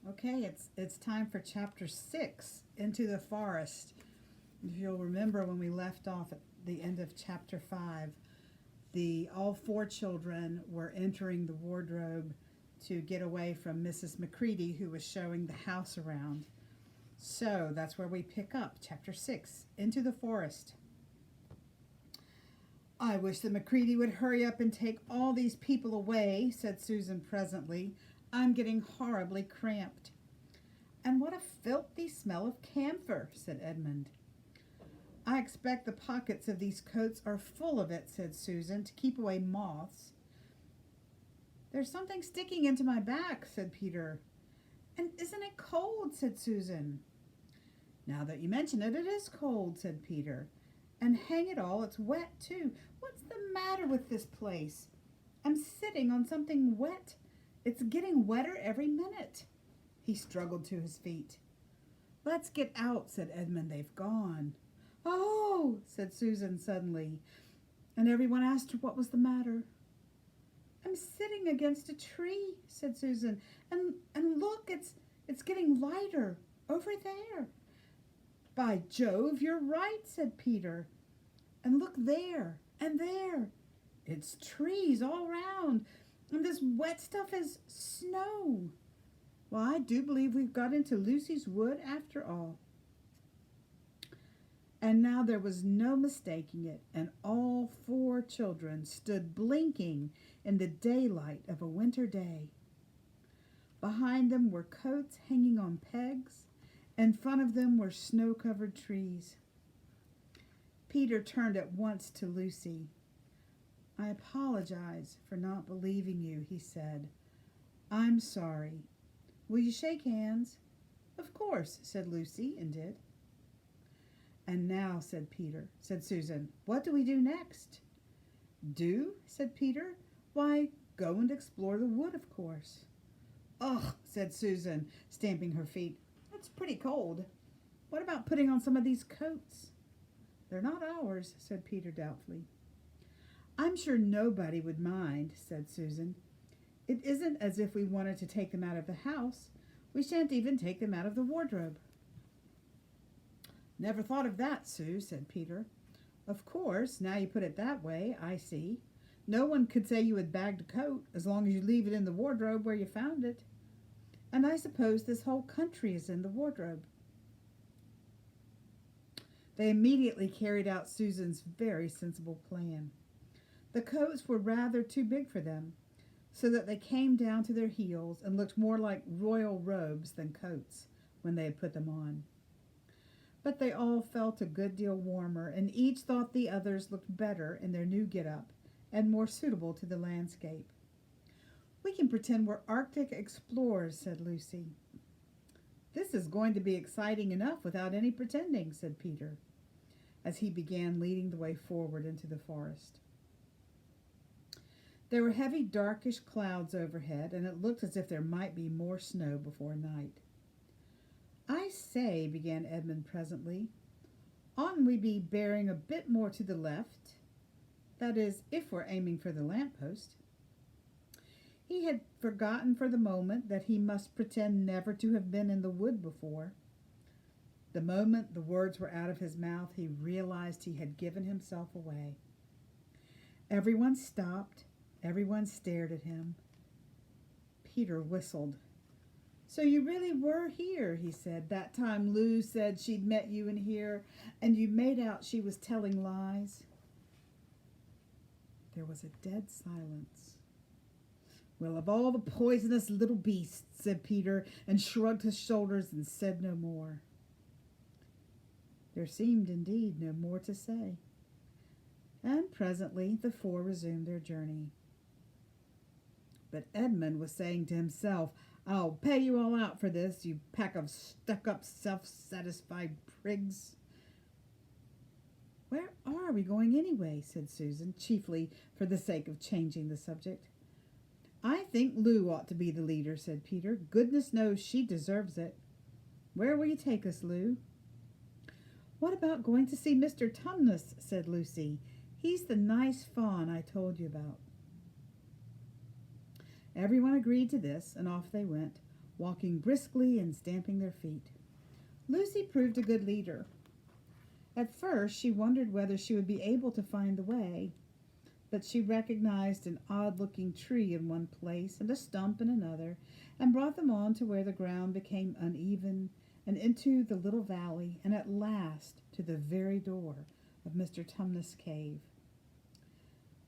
Okay, it's time for chapter 6, Into the Forest. If you'll remember when we left off at the end of chapter 5, the all four children were entering the wardrobe to get away from Mrs. McCready, who was showing the house around. So that's where we pick up, chapter 6, Into the Forest. I wish the McCready would hurry up and take all these people away, said Susan presently. I'm getting horribly cramped. And what a filthy smell of camphor, said Edmund. I expect the pockets of these coats are full of it, said Susan, to keep away moths. There's something sticking into my back, said Peter. And isn't it cold, said Susan. Now that you mention it, it is cold, said Peter. And hang it all, it's wet too. What's the matter with this place? I'm sitting on something wet. It's getting wetter every minute. He struggled to his feet. Let's get out, said Edmund. They've gone. Oh, said Susan suddenly, and everyone asked her what was the matter. I'm sitting against a tree, said Susan, and look, it's getting lighter over there. By Jove, you're right, said Peter. And look there, and there. It's trees all round, and this wet stuff is snow. Well, I do believe we've got into Lucy's wood after all. And now there was no mistaking it, and all four children stood blinking in the daylight of a winter day. Behind them were coats hanging on pegs. In front of them were snow-covered trees. Peter turned at once to Lucy. I apologize for not believing you, he said. I'm sorry. Will you shake hands? Of course, said Lucy, and did. And now, said Susan, what do we do next? Do? Said Peter. Why, go and explore the wood, of course. Ugh, said Susan, stamping her feet. It's pretty cold. What about putting on some of these coats? They're not ours, said Peter doubtfully. I'm sure nobody would mind, said Susan. It isn't as if we wanted to take them out of the house. We shan't even take them out of the wardrobe. Never thought of that, Sue, said Peter. Of course, now you put it that way, I see. No one could say you had bagged a coat as long as you leave it in the wardrobe where you found it. And I suppose this whole country is in the wardrobe. They immediately carried out Susan's very sensible plan. The coats were rather too big for them, so that they came down to their heels and looked more like royal robes than coats when they had put them on. But they all felt a good deal warmer, and each thought the others looked better in their new get-up and more suitable to the landscape. We can pretend we're Arctic explorers, said Lucy. This is going to be exciting enough without any pretending, said Peter, as he began leading the way forward into the forest. There were heavy, darkish clouds overhead, and it looked as if there might be more snow before night. I say, began Edmund presently, oughtn't we be bearing a bit more to the left? That is, if we're aiming for the lamppost. He had forgotten for the moment that he must pretend never to have been in the wood before. The moment the words were out of his mouth, he realized he had given himself away. Everyone stopped. Everyone stared at him. Peter whistled. So you really were here, he said. That time Lou said she'd met you in here, and you made out she was telling lies. There was a dead silence. Well, of all the poisonous little beasts, said Peter, and shrugged his shoulders and said no more. There seemed indeed no more to say. And presently the four resumed their journey. But Edmund was saying to himself, I'll pay you all out for this, you pack of stuck-up, self-satisfied prigs. Where are we going anyway, said Susan, chiefly for the sake of changing the subject. I think Lou ought to be the leader, said Peter. Goodness knows she deserves it. Where will you take us, Lou? What about going to see Mr. Tumnus, said Lucy. He's the nice fawn I told you about. Everyone agreed to this, and off they went, walking briskly and stamping their feet. Lucy proved a good leader. At first, she wondered whether she would be able to find the way, but she recognized an odd-looking tree in one place and a stump in another, and brought them on to where the ground became uneven, and into the little valley, and at last to the very door of Mr. Tumnus' cave.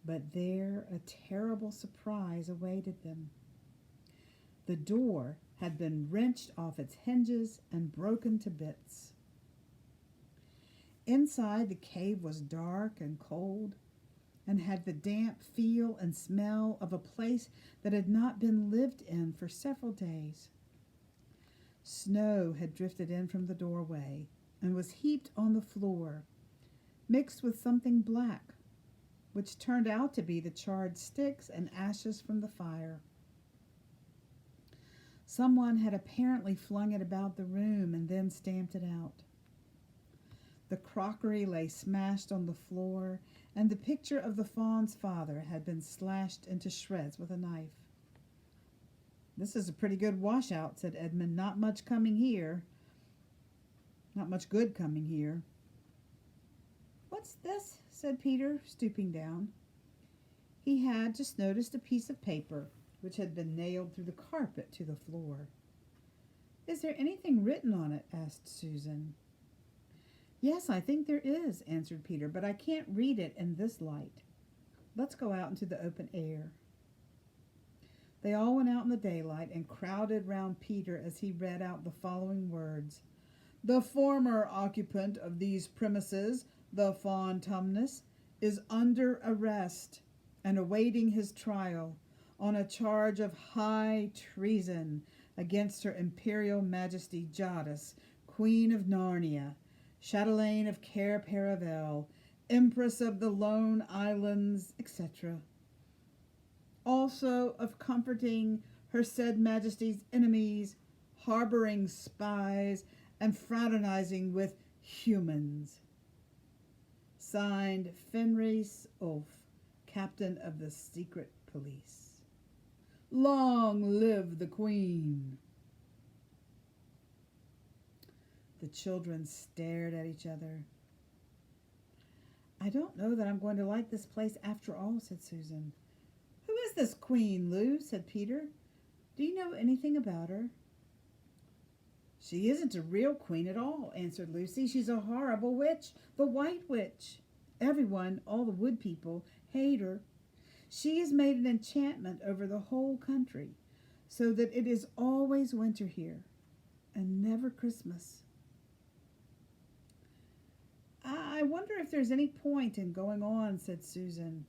But there a terrible surprise awaited them. The door had been wrenched off its hinges and broken to bits. Inside, the cave was dark and cold, and had the damp feel and smell of a place that had not been lived in for several days. Snow had drifted in from the doorway and was heaped on the floor, mixed with something black, which turned out to be the charred sticks and ashes from the fire. Someone had apparently flung it about the room and then stamped it out. The crockery lay smashed on the floor, and the picture of the fawn's father had been slashed into shreds with a knife. "This is a pretty good washout," said Edmund. "Not much coming here. Not much good coming here." "What's this?" said Peter, stooping down. He had just noticed a piece of paper which had been nailed through the carpet to the floor. "Is there anything written on it?" asked Susan. "Yes, I think there is," answered Peter, "but I can't read it in this light. Let's go out into the open air." They all went out in the daylight and crowded round Peter as he read out the following words. "The former occupant of these premises, the Fawn Tumnus, is under arrest and awaiting his trial on a charge of high treason against Her Imperial Majesty Jadis, Queen of Narnia, Chatelaine of Cair Paravel, Empress of the Lone Islands, etc. Also of comforting her said Majesty's enemies, harboring spies, and fraternizing with humans. Signed, Fenris Ulf, Captain of the Secret Police. Long live the Queen!" The children stared at each other. "I don't know that I'm going to like this place after all," said Susan. "Who is this Queen, Lou?" said Peter. "Do you know anything about her?" "She isn't a real queen at all," answered Lucy. "She's a horrible witch, the White Witch. Everyone, all the wood people, hate her. She has made an enchantment over the whole country, so that it is always winter here, and never Christmas." "I wonder if there's any point in going on," said Susan.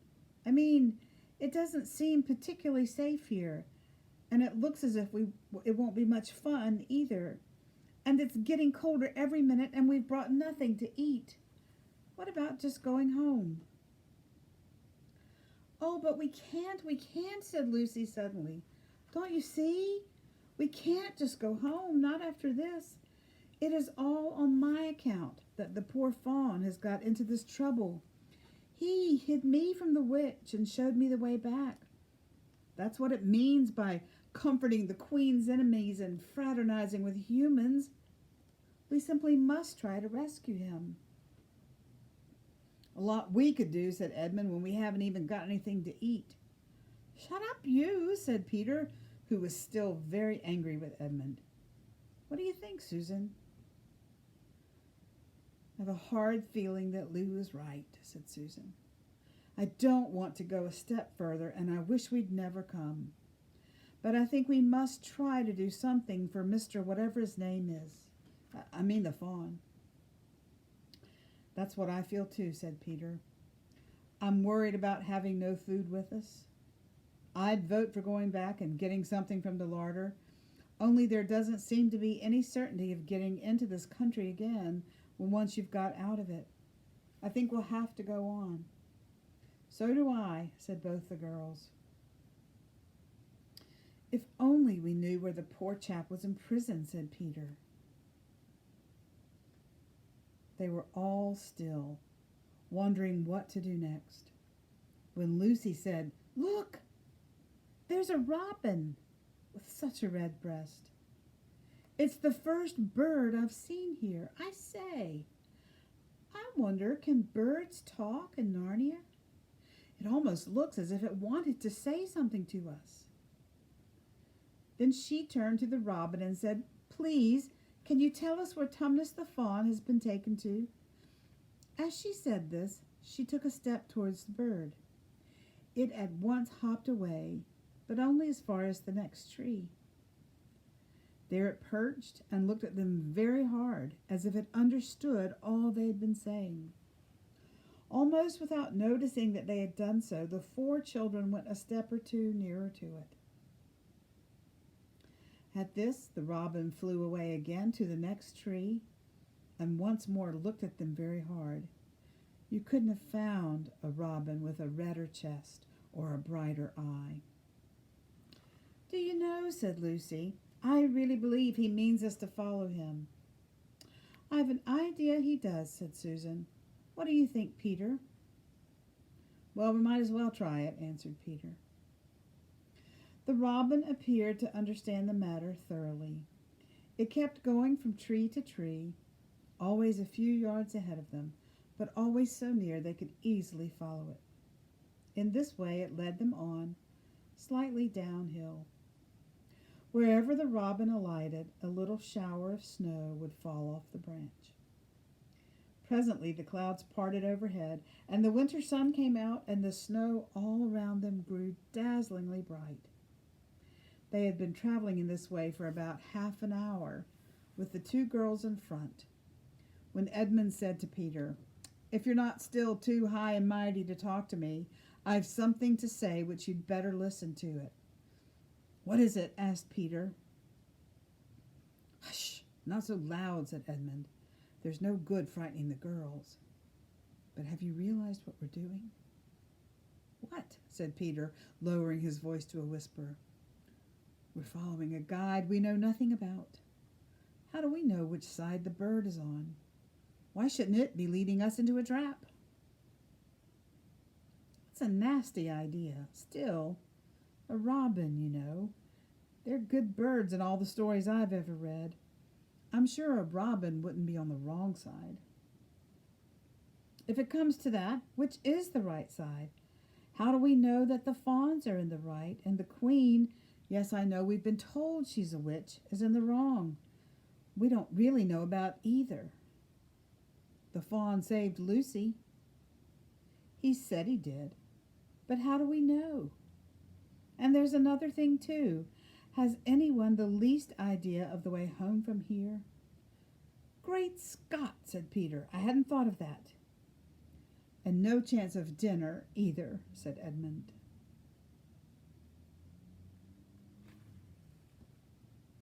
"I mean, it doesn't seem particularly safe here, and it looks as if it won't be much fun either. And it's getting colder every minute, and we've brought nothing to eat. What about just going home?" "Oh, but we can't, said Lucy suddenly. "Don't you see? We can't just go home, not after this. It is all on my account that the poor fawn has got into this trouble. He hid me from the witch and showed me the way back. That's what it means by comforting the Queen's enemies and fraternizing with humans. We simply must try to rescue him." "A lot we could do," said Edmund, "when we haven't even got anything to eat." "Shut up, you," said Peter, who was still very angry with Edmund. "What do you think, Susan?" "I have a hard feeling that Lou is right," said Susan. "I don't want to go a step further, and I wish we'd never come. But I think we must try to do something for Mr. whatever his name is. I mean the fawn." "That's what I feel too," said Peter. "I'm worried about having no food with us. I'd vote for going back and getting something from the larder, only there doesn't seem to be any certainty of getting into this country again when once you've got out of it. I think we'll have to go on." "So do I," said both the girls. "If only we knew where the poor chap was in prison," said Peter. They were all still, wondering what to do next, when Lucy said, "Look, there's a robin with such a red breast. It's the first bird I've seen here. I say, I wonder, can birds talk in Narnia? It almost looks as if it wanted to say something to us." Then she turned to the robin and said, "Please, can you tell us where Tumnus the fawn has been taken to?" As she said this, she took a step towards the bird. It at once hopped away, but only as far as the next tree. There it perched and looked at them very hard, as if it understood all they had been saying. Almost without noticing that they had done so, the 4 children went a step or 2 nearer to it. At this, the robin flew away again to the next tree and once more looked at them very hard. You couldn't have found a robin with a redder chest or a brighter eye. "Do you know," said Lucy, "I really believe he means us to follow him." "I've an idea he does," said Susan. "What do you think, Peter?" "Well, we might as well try it," answered Peter. The robin appeared to understand the matter thoroughly. It kept going from tree to tree, always a few yards ahead of them, but always so near they could easily follow it. In this way it led them on, slightly downhill. Wherever the robin alighted, a little shower of snow would fall off the branch. Presently the clouds parted overhead, and the winter sun came out, and the snow all around them grew dazzlingly bright. They had been traveling in this way for about half an hour, with the 2 girls in front, when Edmund said to Peter, "If you're not still too high and mighty to talk to me, I've something to say which you'd better listen to it." "What is it?" asked Peter. "Hush, not so loud," said Edmund. "There's no good frightening the girls. But have you realized what we're doing?" "What?" said Peter, lowering his voice to a whisper. "We're following a guide we know nothing about. How do we know which side the bird is on? Why shouldn't it be leading us into a trap?" "It's a nasty idea. Still, a robin, you know. They're good birds in all the stories I've ever read. I'm sure a robin wouldn't be on the wrong side." "If it comes to that, which is the right side? How do we know that the fawns are in the right and the queen, yes, I know we've been told she's a witch, is in the wrong? We don't really know about either. The fawn saved Lucy." "He said he did. But how do we know? And there's another thing, too. Has anyone the least idea of the way home from here?" "Great Scott," said Peter. "I hadn't thought of that." "And no chance of dinner, either," said Edmund.